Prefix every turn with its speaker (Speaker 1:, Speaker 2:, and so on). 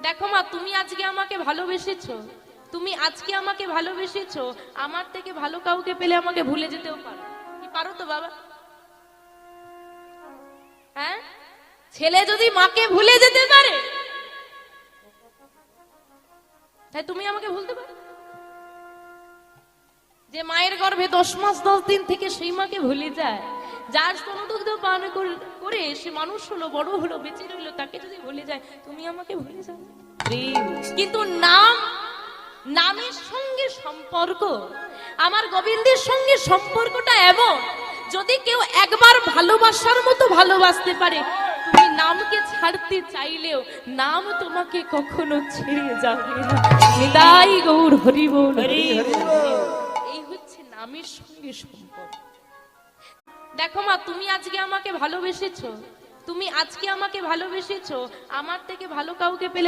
Speaker 1: দেখো মা, তুমি আজকে আমাকে ভালোবেসেছো, তুমি আজকে আমাকে ভালোবেসেছো, আমার থেকে ভালো কাউকে পেলে আমাকে ভুলে যেতেও পারো। কি পারো তো বাবা? হ্যাঁ, ছেলে যদি মাকে ভুলে যেতে পারে, তাই তুমি আমাকে ভুলতে পারো? যে মায়ের গর্ভে 10 মাস 10 দিন থেকে সেই মাকে ভুলে যায়, যার স্তনদুগ্ধ পান করে সে মানুষ হলো, বড় হলো, বেঁচে রইলো, তাকে যদি ভুলে যায়, তুমি আমাকে ভুলে যাবে? কিন্তু নামের সঙ্গে সম্পর্ক, আমার গোবিন্দের সঙ্গে সম্পর্কটা এমন, যদি কেউ একবার ভালোবাসার মতো ভালোবাসতে পারে, তুমি নামকে ছাড়তে চাইলেও নাম তোমাকে কখনো ছেড়ে যাবে না। নিতাই গৌর হরি বল। এই হচ্ছে নামের সঙ্গে সম্পর্ক। দেখো মা, তুমি আজকে আমাকে ভালোবেসেছো, তুমি আজকে আমাকে ভালোবেসেছো, আমার থেকে ভালো কাউকে পেলে